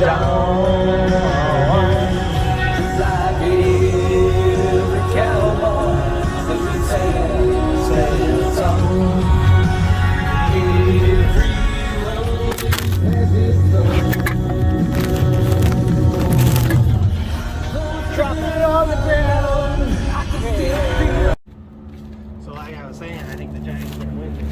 dawn. Like every cowboy that we sail song. Every road has its own. Drop it on the ground. I can still feel. So like I was saying, I think the Giants are going to win this.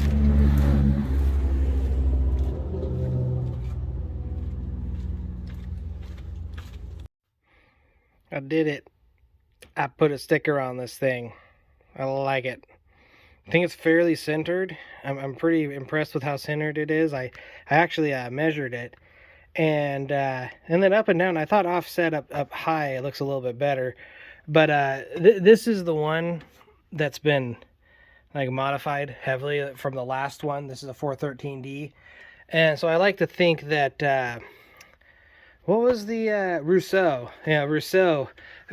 I did it. I put a sticker on this thing. I like it. I think it's fairly centered. I'm pretty impressed with how centered it is. I actually measured it. And then up and down, I thought offset up high it looks a little bit better. But this is the one that's been like modified heavily from the last one. This is a 413D. And so I like to think that... what was the Rousseau? Yeah, Rousseau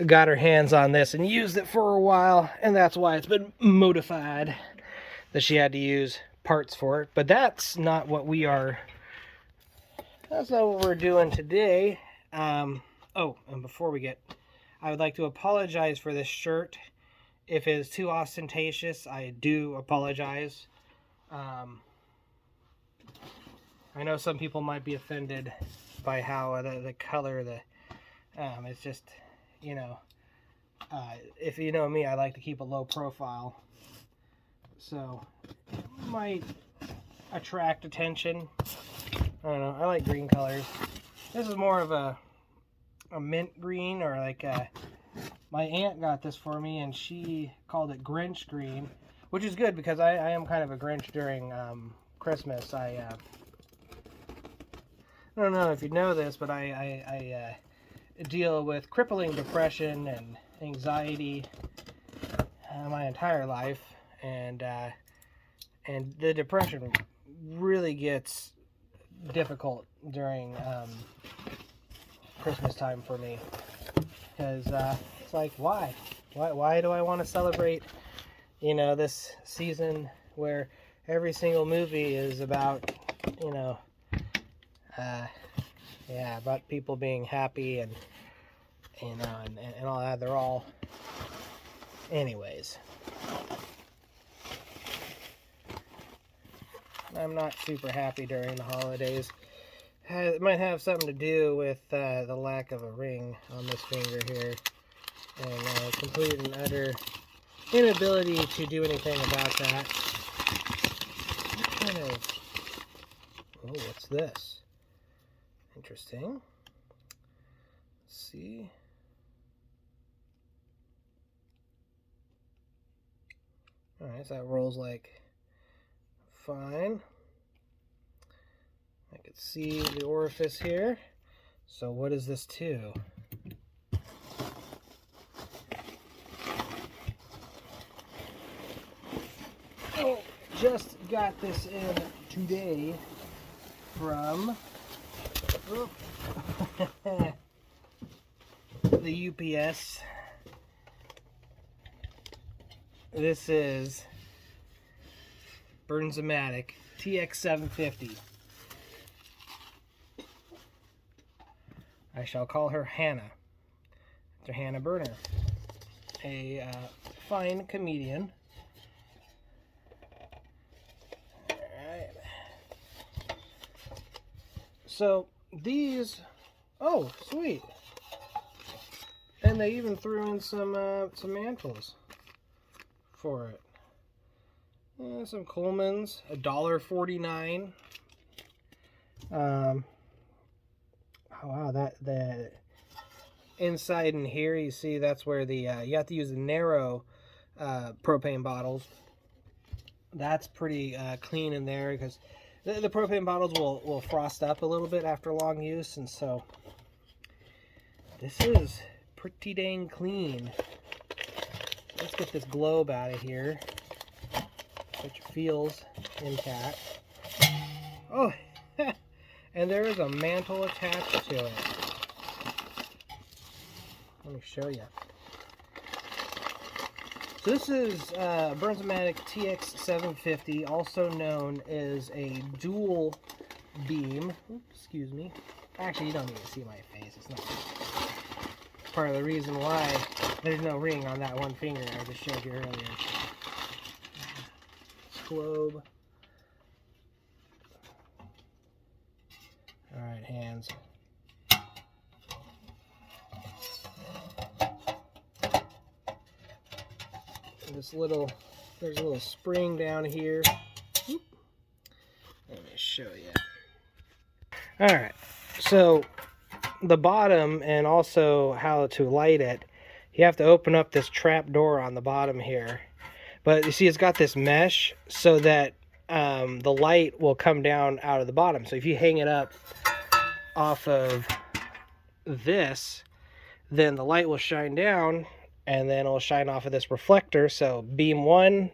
got her hands on this and used it for a while, and that's why it's been modified, that she had to use parts for it. But that's not what we are. That's not what we're doing today. Oh, and before we get, I would like to apologize for this shirt. If it is too ostentatious, I do apologize. I know some people might be offended by how the color, it's just, you know, if you know me, I like to keep a low profile, so it might attract attention. I don't know, I like green colors. This is more of a mint green, or like my aunt got this for me and she called it Grinch green, which is good because I am kind of a Grinch during Christmas. I don't know if you know this, but I deal with crippling depression and anxiety my entire life, and the depression really gets difficult during Christmas time for me, because it's like, why do I want to celebrate, you know, this season where every single movie is about, you know, yeah, about people being happy and all that. They're all, anyways. I'm not super happy during the holidays. It might have something to do with the lack of a ring on this finger here, and complete and utter inability to do anything about that. What kind of, oh, what's this? Interesting. Let's see. Alright, so that rolls like fine. I can see the orifice here. So what is this to? Oh, just got this in today from the UPS. This is Bernzomatic TX750. I shall call her Hannah, after Hannah Berner, a fine comedian. Alright. So these, oh sweet, and they even threw in some mantles for it. Some Coleman's, $1.49. Oh wow, that the inside in here, you see that's where the you have to use the narrow propane bottles. That's pretty clean in there, because the propane bottles will frost up a little bit after long use, and so this is pretty dang clean. Let's get this globe out of here, which feels intact. Oh, and there is a mantle attached to it. Let me show you. So this is Bernzomatic TX750, also known as a dual beam. Oops, excuse me. Actually, you don't need to see my face. It's not part of the reason why there's no ring on that one finger I just showed you earlier. This globe. Alright, hands. There's a little spring down here. Whoop. Let me show you. Alright, so the bottom and also how to light it, you have to open up this trap door on the bottom here. But you see it's got this mesh so that the light will come down out of the bottom. So if you hang it up off of this, then the light will shine down and then it'll shine off of this reflector. So beam one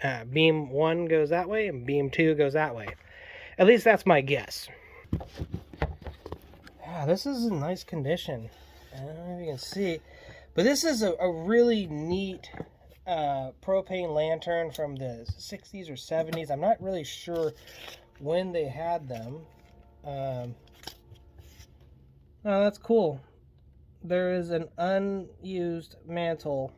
goes that way and beam 2 goes that way. At least that's my guess. Yeah, this is in nice condition. I don't know if you can see, but this is a really neat propane lantern from the 60s or 70s. I'm not really sure when they had them. Oh, that's cool. There is an unused mantle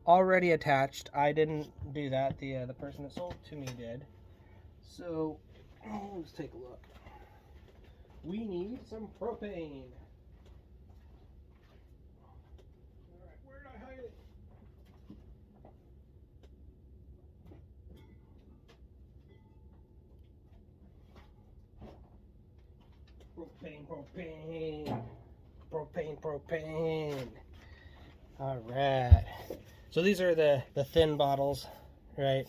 already attached. I didn't do that. The person that sold it to me did. So let's take a look. We need some propane. Alright, where did I hide it? Propane. Alright. So these are the thin bottles, right?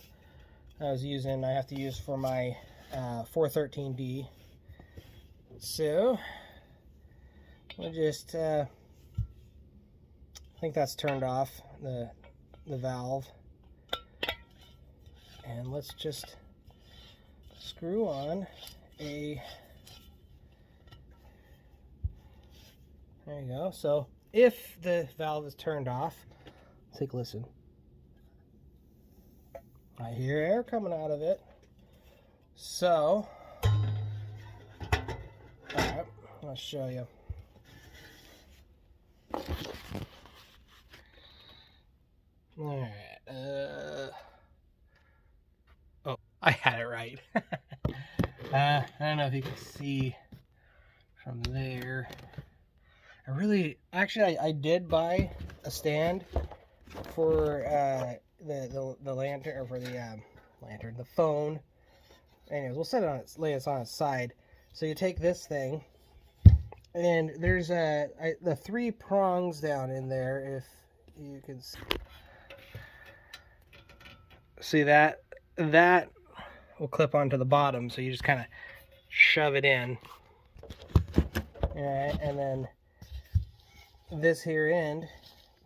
I have to use for my 413D. So we'll just I think that's turned off, the valve. And let's just screw on a, there you go. So if the valve is turned off, take a listen. I hear air coming out of it. So, alright, I'll show you. Alright, oh, I had it right. I don't know if you can see from there. I did buy a stand for the lantern, or for the lantern, the phone. Anyways, we'll set it on lay it on its side. So you take this thing, and there's the 3 prongs down in there. If you can see that will clip onto the bottom. So you just kind of shove it in. Alright, and then this here end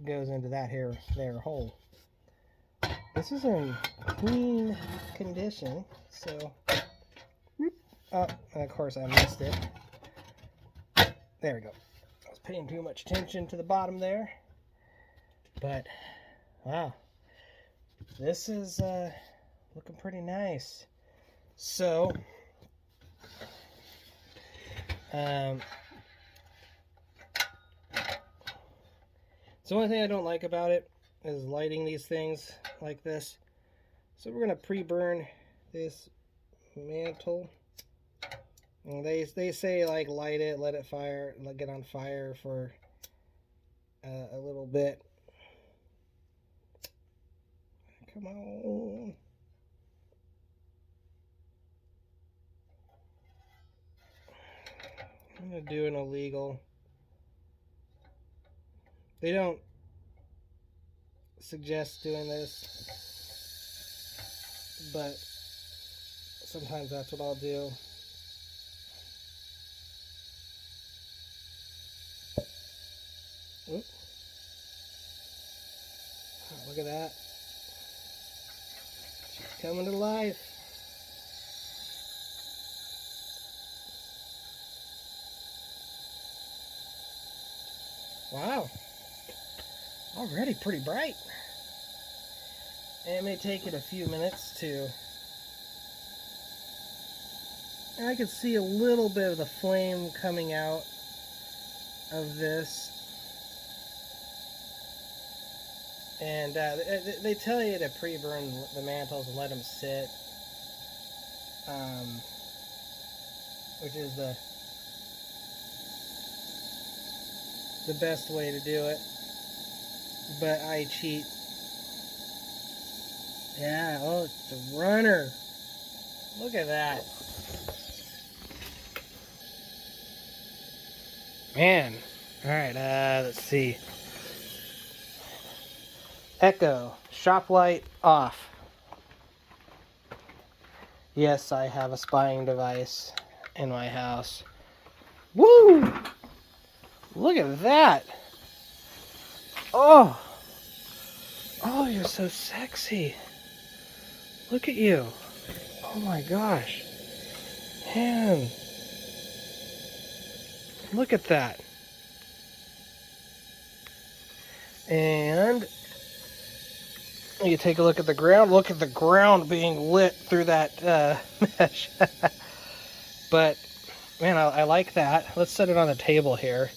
goes into that there hole. This is in clean condition, so oh, and of course I missed it. There we go. I was paying too much attention to the bottom there, but wow, this is looking pretty nice. So the only thing I don't like about it is lighting these things like this. So we're going to pre-burn this mantle. And they say, like, light it, let it fire, get on fire for a little bit. Come on. I'm going to do an illegal. They don't suggest doing this, but sometimes that's what I'll do. Oop. Oh, look at that. She's coming to life. Wow. Already pretty bright. And it may take it a few minutes to And I can see a little bit of the flame coming out of this. And they tell you to pre-burn the mantles and let them sit, which is the best way to do it. But I cheat. Yeah, oh, it's a runner. Look at that. Man. Alright, let's see. Echo, shop light off. Yes, I have a spying device in my house. Woo! Look at that. Oh! Oh, you're so sexy. Look at you. Oh my gosh. Man. Look at that. And you take a look at the ground. Look at the ground being lit through that mesh. But, man, I like that. Let's set it on the table here.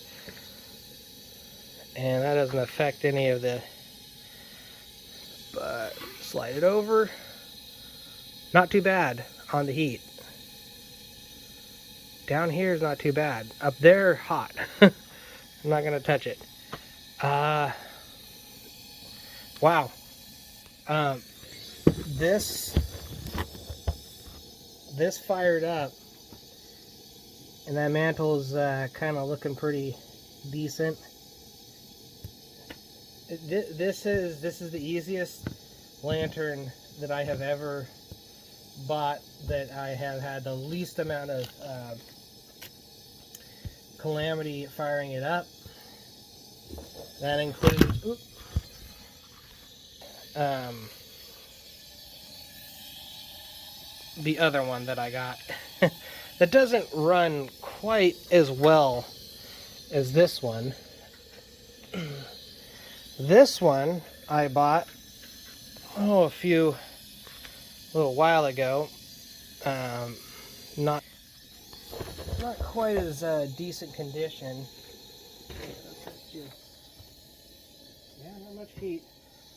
And that doesn't affect any of the... But slide it over. Not too bad on the heat. Down here is not too bad. Up there, hot. I'm not going to touch it. Wow. This fired up, and that mantle is kind of looking pretty decent. This is the easiest lantern that I have ever bought, that I have had the least amount of calamity firing it up. That includes the other one that I got that doesn't run quite as well as this one. This one I bought a little while ago. Not quite as decent condition. Yeah, not much heat.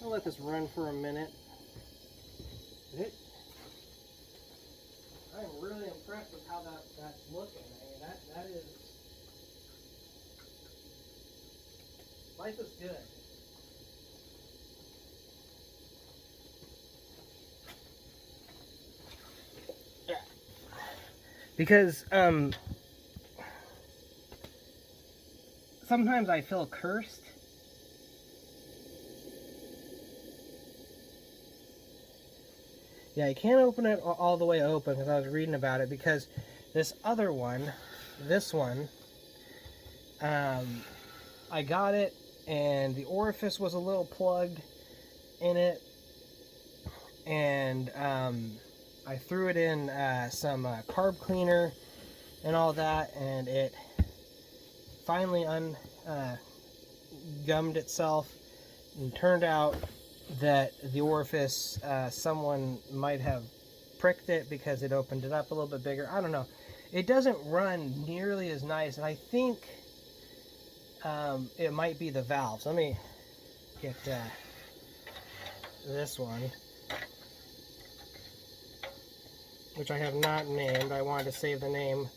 I'll let this run for a minute. I'm really impressed with how that's looking. I mean, that is... Life is good. Yeah. Because, sometimes I feel cursed. Yeah, you can't open it all the way open, because I was reading about it, because this other one, I got it, and the orifice was a little plugged in it, and I threw it in some carb cleaner and all that, and it finally gummed itself, and turned out that the orifice, someone might have pricked it because it opened it up a little bit bigger. I don't know. It doesn't run nearly as nice, and I think it might be the valves. Let me get this one, which I have not named. I wanted to save the name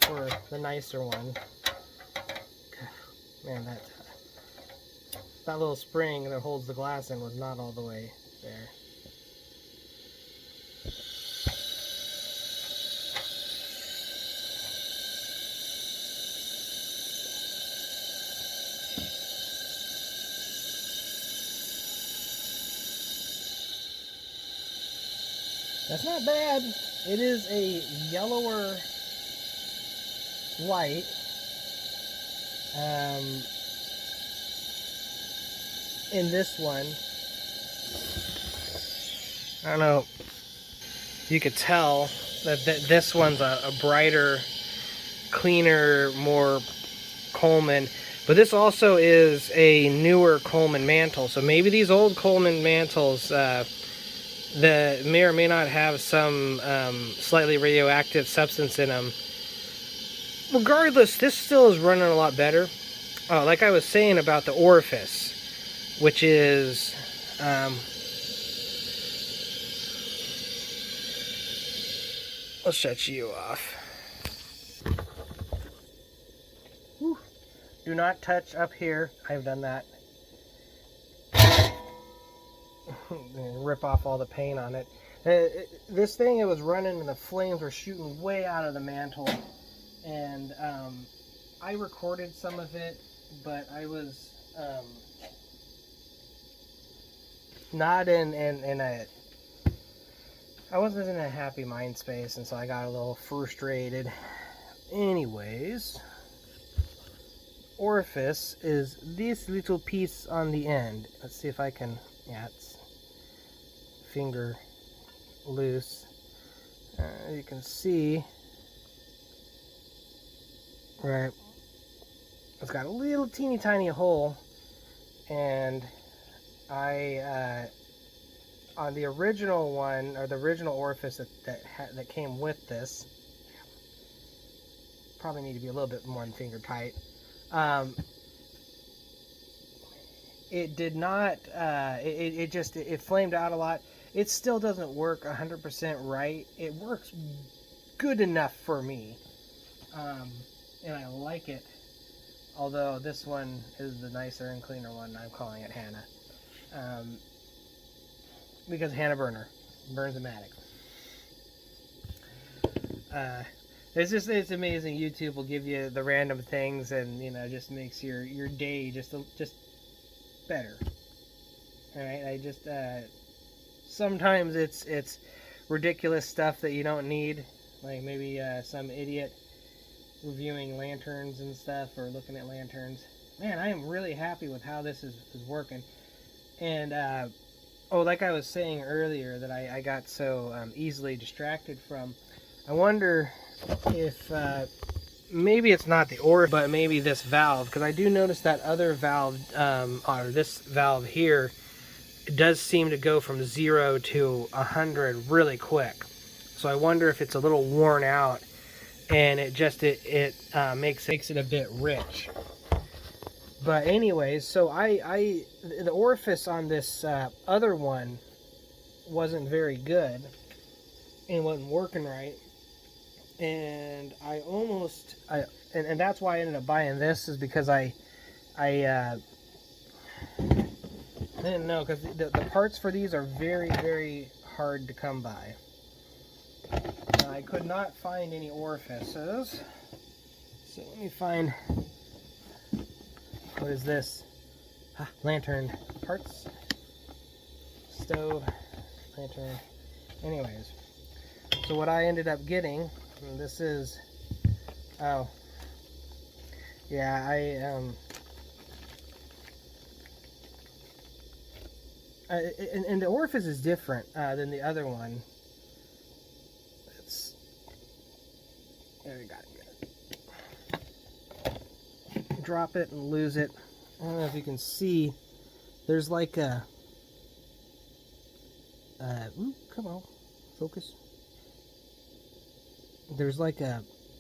for the nicer one. Man, that little spring that holds the glass in was not all the way there. That's not bad. It is a yellower light. In this one, I don't know, you could tell that this one's a brighter, cleaner, more Coleman, but this also is a newer Coleman mantle, so maybe these old Coleman mantles that may or may not have some slightly radioactive substance in them. Regardless, this still is running a lot better. Like I was saying about the orifice, which is let's shut you off. Whew. Do not touch up here. I've done that. Rip off all the paint on it. This thing, it was running and the flames were shooting way out of the mantle. And I recorded some of it, but I was not in a... I wasn't in a happy mind space, and so I got a little frustrated. Anyways, orifice is this little piece on the end. Let's see if I can... Yeah, it's finger loose. You can see, right, it's got a little teeny tiny hole, and I on the original one, or the original orifice that came with this, probably need to be a little bit more than finger tight. It did not, it flamed out a lot. It still doesn't work 100% right. It works good enough for me. And I like it. Although this one is the nicer and cleaner one. I'm calling it Hannah. Because Hannah Burner. Bernzomatic. It's amazing. YouTube will give you the random things, and just makes your day just better. All right, I just sometimes it's ridiculous stuff that you don't need, like maybe some idiot reviewing lanterns and stuff, or looking at lanterns. Man, I am really happy with how this is working. And like I was saying earlier, that I got so easily distracted from, I wonder if maybe it's not the orifice, but maybe this valve, because I do notice that other valve, or this valve here, it does seem to go from 0 to 100 really quick. So I wonder if it's a little worn out, and it makes it a bit rich. But anyways, so the orifice on this other one wasn't very good, and wasn't working right. And and that's why I ended up buying this, is because I didn't know, because the parts for these are very, very hard to come by. I could not find any orifices, so let me find, what is this? Lantern parts, stove, lantern. Anyways, so what I ended up getting, this is, oh yeah, and the orifice is different than the other one. There we got it. Drop it and lose it. I don't know if you can see. There's like a. Come on, focus. There's like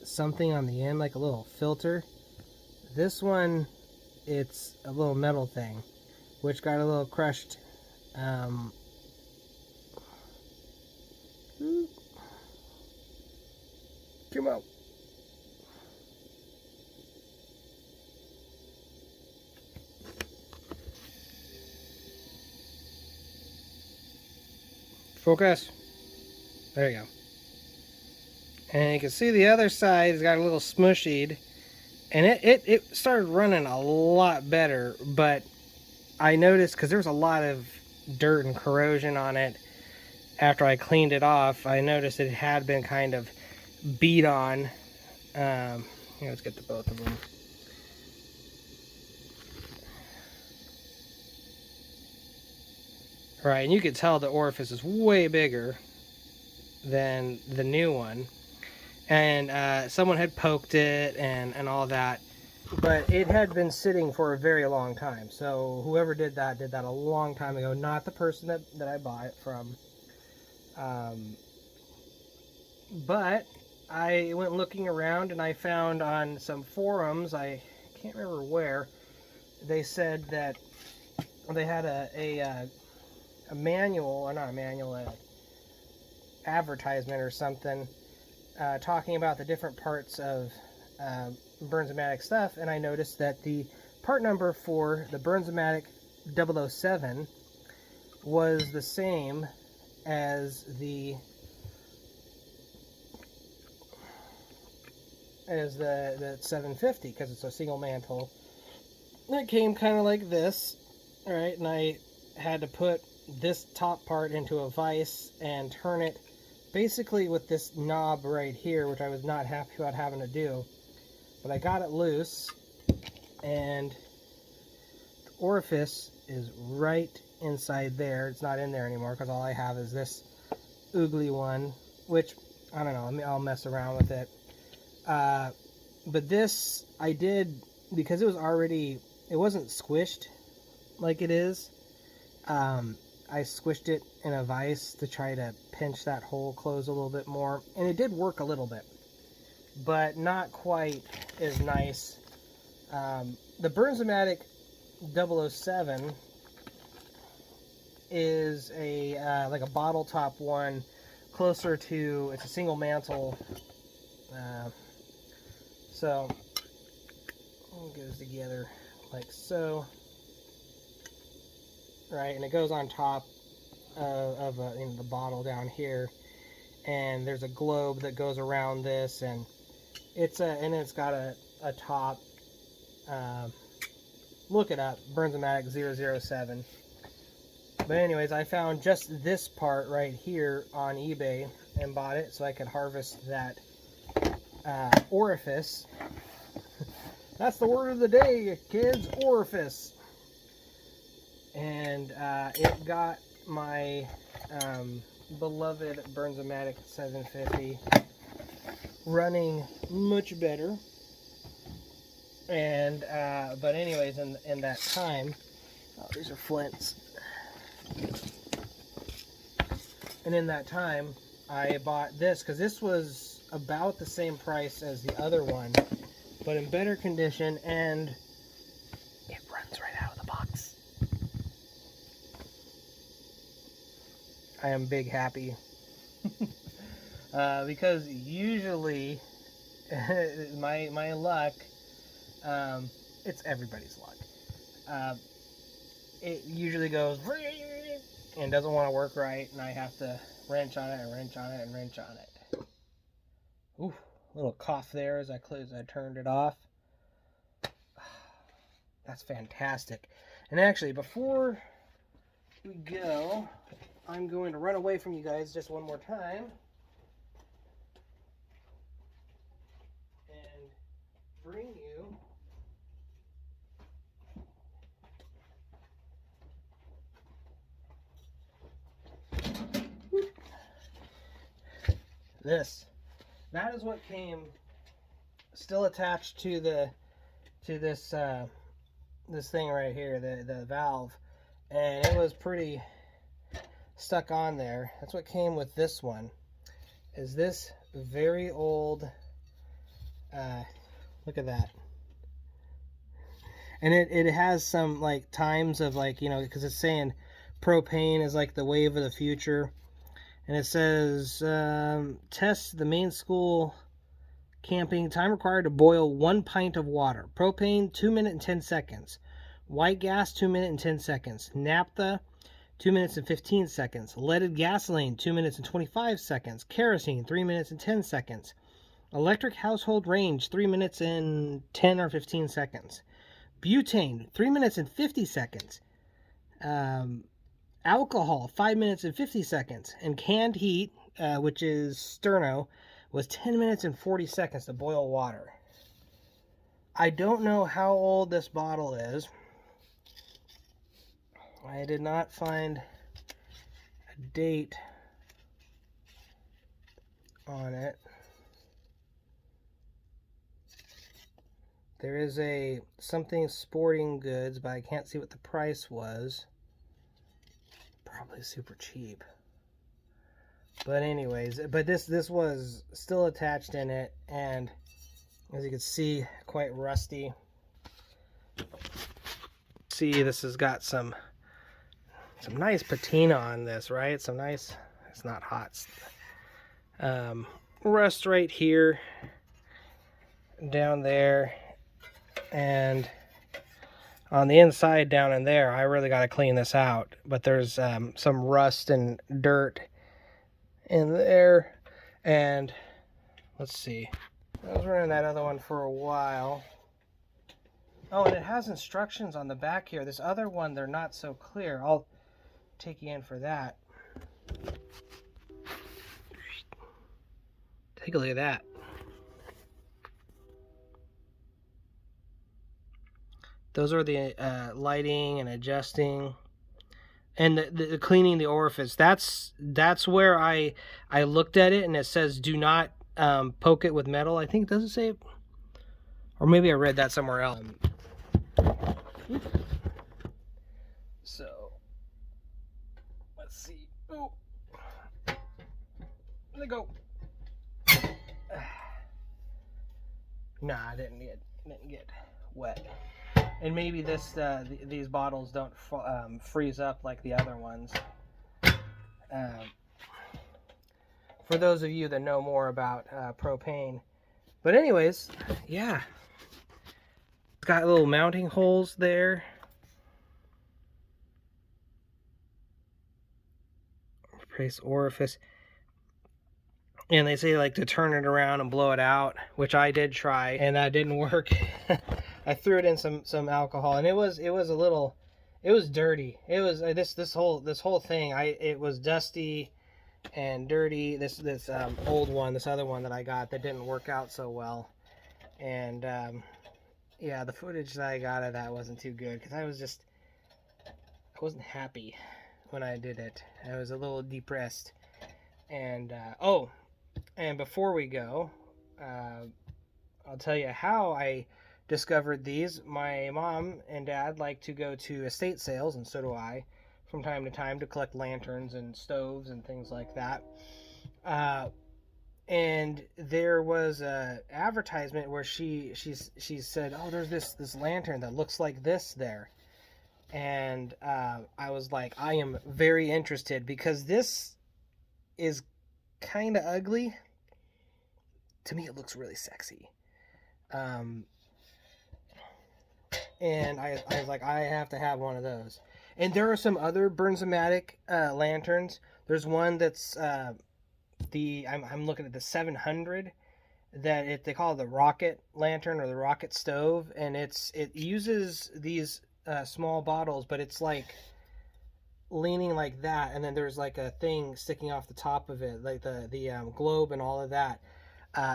something on the end, like a little filter. This one, it's a little metal thing, which got a little crushed. Come on. Focus. There you go. And you can see the other side's got a little smushied, and it started running a lot better, but I noticed, because there was a lot of dirt and corrosion on it after I cleaned it off, I noticed it had been kind of beat on. Let's get the both of them. Right, and you can tell the orifice is way bigger than the new one. And someone had poked it and all that. But it had been sitting for a very long time. So whoever did that a long time ago. Not the person that I bought it from. But I went looking around and I found on some forums, I can't remember where, they said that they had a manual, or not a manual, an advertisement or something, talking about the different parts of Bernzomatic stuff, and I noticed that the part number for the Bernzomatic 007 was the same as the 750, because it's a single mantle. It came kind of like this, all right, and I had to put this top part into a vise and turn it basically with this knob right here, which I was not happy about having to do, but I got it loose, and the orifice is right inside there. It's not in there anymore because all I have is this oogly one, which, I don't know, I'll mess around with it. But this, I did, because it was already, it wasn't squished like it is, I squished it in a vise to try to pinch that hole close a little bit more, and it did work a little bit, but not quite as nice. The Bernzomatic 007 is a like a bottle top one, closer to, it's a single mantle, so it goes together like so, right, and it goes on top of the bottle down here, and there's a globe that goes around this, and it's got a top. Look it up, Bernzomatic 007. But anyways, I found just this part right here on eBay and bought it so I could harvest that orifice. That's the word of the day, kids, orifice. And it got my beloved Bernzomatic 750 running much better. And but anyways, in that time, oh, these are flints. And in that time, I bought this because this was about the same price as the other one, but in better condition, and it runs right out of the box. I am big happy. Because usually my luck, it's everybody's luck. It usually goes and doesn't want to work right, and I have to wrench on it and wrench on it and wrench on it. Ooh, little cough there as I turned it off. That's fantastic. And actually, before we go, I'm going to run away from you guys just one more time and bring you this. That is what came still attached to this this thing right here, the valve, and it was pretty stuck on there. That's what came with this one, is this very old, look at that. And it has some like times of, like, you know, because it's saying propane is like the wave of the future. And it says, test the main school camping. Time required to boil 1 pint of water. Propane, 2 minutes and 10 seconds. White gas, 2 minutes and 10 seconds. Naphtha, 2 minutes and 15 seconds. Leaded gasoline, 2 minutes and 25 seconds. Kerosene, 3 minutes and 10 seconds. Electric household range, 3 minutes and 10 or 15 seconds. Butane, 3 minutes and 50 seconds. Alcohol, 5 minutes and 50 seconds. And canned heat, which is sterno, was 10 minutes and 40 seconds to boil water. I don't know how old this bottle is. I did not find a date on it. There is a something sporting goods, but I can't see what the price was. Probably super cheap. But anyways, but this was still attached in it, and as you can see, quite rusty. See, this has got some nice patina on this, right? Some nice, it's not hot. Rust right here, down there, and on the inside down in there. I really got to clean this out, but there's some rust and dirt in there. And let's see, I was running that other one for a while. Oh, and it has instructions on the back here. This other one, they're not so clear. I'll take you in for that. Take a look at that. Those are the lighting and adjusting, and the cleaning the orifice. That's where I looked at it, and it says do not poke it with metal. I think, does it say? Or maybe I read that somewhere else. So let's see. Oh, let go. Nah, I didn't get wet. And maybe these bottles don't freeze up like the other ones. For those of you that know more about propane. But anyways, yeah. It's got little mounting holes there. Replace orifice. And they say like to turn it around and blow it out, which I did try, and that didn't work. I threw it in some alcohol, and it was a little, it was dirty. It was this whole thing. It was dusty and dirty. This old one, this other one that I got that didn't work out so well, and yeah, the footage that I got of that wasn't too good because I wasn't happy when I did it. I was a little depressed, and oh. And before we go, I'll tell you how I discovered these. My mom and dad like to go to estate sales, and so do I, from time to time, to collect lanterns and stoves and things like that. And there was a advertisement where she said, "Oh, there's this lantern that looks like this there," and I was like, I am very interested because this is kind of ugly. To me, it looks really sexy. And I was like, I have to have one of those. And there are some other Bernzomatic lanterns. There's one that's I'm looking at the 700 that they call it the rocket lantern or the rocket stove, and it uses these small bottles, but it's like leaning like that, and then there's like a thing sticking off the top of it, like the globe and all of that.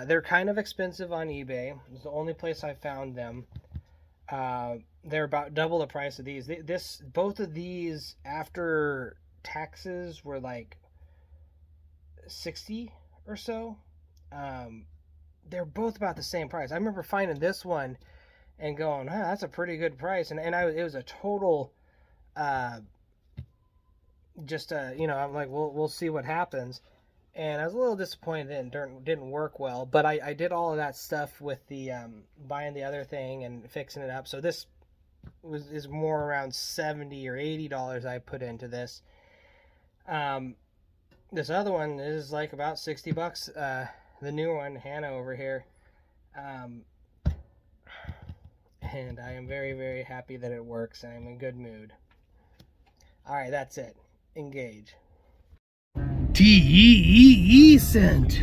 They're kind of expensive on eBay. It's the only place I found them. They're about double the price of these. Both of these after taxes were like $60 or so. They're both about the same price. I remember finding this one and going, that's a pretty good price, and it was a total I'm like, we'll see what happens. And I was a little disappointed it didn't work well, but I did all of that stuff with the buying the other thing and fixing it up. So this is more around $70 or $80 I put into this. This other one is like about $60. The new one, Hannah over here. And I am very, very happy that it works, and I'm in a good mood. All right, that's it. Engage. TEEE scent.